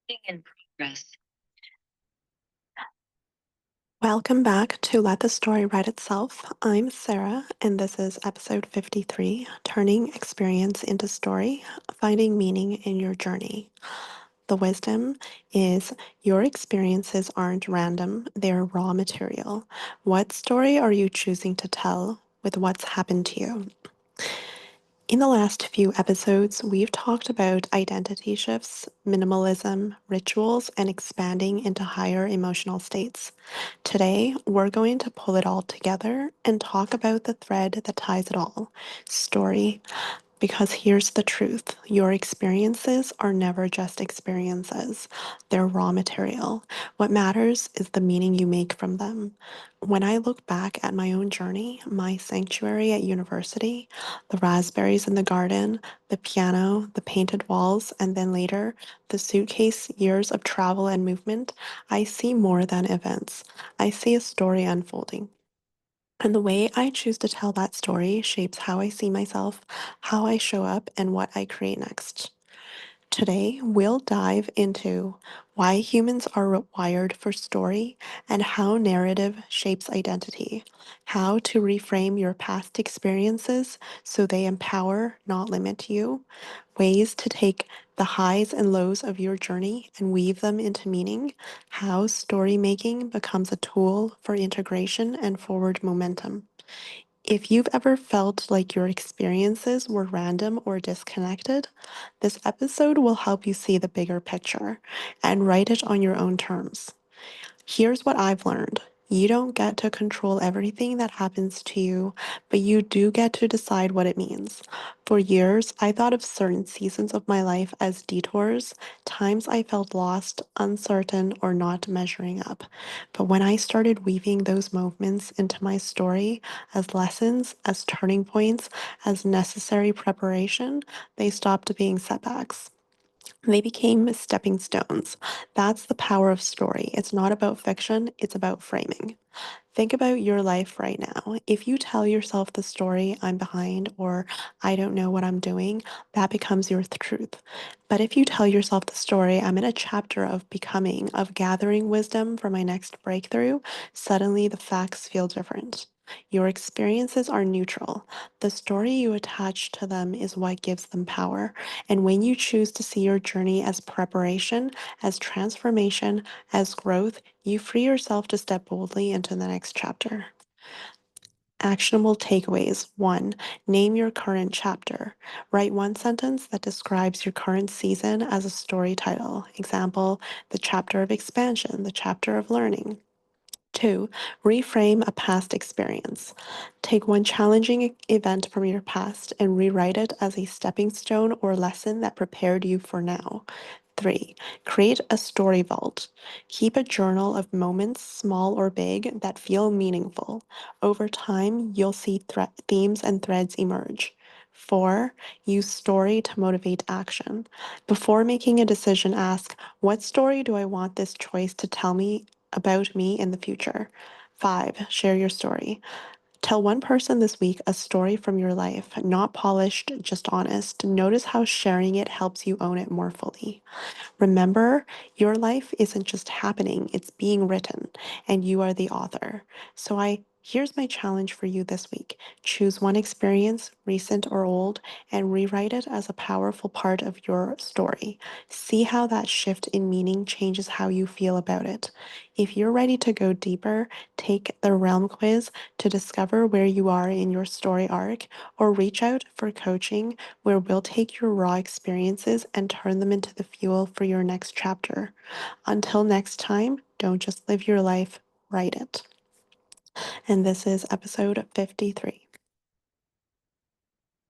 In progress. Welcome back to Let the Story Write Itself. I'm Sarah, and this is episode 53, Turning Experience into Story, Finding Meaning in Your Journey. The wisdom is your experiences aren't random, they're raw material. What story are you choosing to tell with what's happened to you? In the last few episodes, we've talked about identity shifts, minimalism, rituals, and expanding into higher emotional states. Today, we're going to pull it all together and talk about the thread that ties it all story. Because here's the truth, your experiences are never just experiences, they're raw material. What matters is the meaning you make from them. When I look back at my own journey, my sanctuary at university, the raspberries in the garden, the piano, the painted walls, and then later, the suitcase years of travel and movement, I see more than events. I see a story unfolding. And the way I choose to tell that story shapes how I see myself, how I show up, and what I create next. Today, we'll dive into why humans are wired for story and how narrative shapes identity, how to reframe your past experiences so they empower, not limit you, ways to take the highs and lows of your journey and weave them into meaning, how story making becomes a tool for integration and forward momentum. If you've ever felt like your experiences were random or disconnected, this episode will help you see the bigger picture and write it on your own terms. Here's what I've learned. You don't get to control everything that happens to you, but you do get to decide what it means. For years, I thought of certain seasons of my life as detours, times I felt lost, uncertain, or not measuring up. But when I started weaving those moments into my story as lessons, as turning points, as necessary preparation, they stopped being setbacks. They became stepping stones. That's the power of story. It's not about fiction, it's about framing. Think about your life right now. If you tell yourself the story, I'm behind, or I don't know what I'm doing, that becomes your truth. But if you tell yourself the story, I'm in a chapter of becoming, of gathering wisdom for my next breakthrough, suddenly the facts feel different. Your experiences are neutral. The story you attach to them is what gives them power. And when you choose to see your journey as preparation, as transformation, as growth, you free yourself to step boldly into the next chapter. Actionable takeaways. 1. Name your current chapter. Write one sentence that describes your current season as a story title. Example, the chapter of expansion, the chapter of learning. 2. Reframe a past experience. Take one challenging event from your past and rewrite it as a stepping stone or lesson that prepared you for now. 3. Create a story vault. Keep a journal of moments, small or big, that feel meaningful. Over time, you'll see themes and threads emerge. 4. Use story to motivate action. Before making a decision, ask, what story do I want this choice to tell me about me in the future? 5. Share your story. Tell one person this week a story from your life, not polished, just honest. Notice how sharing it helps you own it more fully. Remember, your life isn't just happening, it's being written, and you are the author. Here's my challenge for you this week. Choose one experience, recent or old, and rewrite it as a powerful part of your story. See how that shift in meaning changes how you feel about it. If you're ready to go deeper, take the Realm quiz to discover where you are in your story arc, or reach out for coaching where we'll take your raw experiences and turn them into the fuel for your next chapter. Until next time, don't just live your life, write it. And this is episode 53.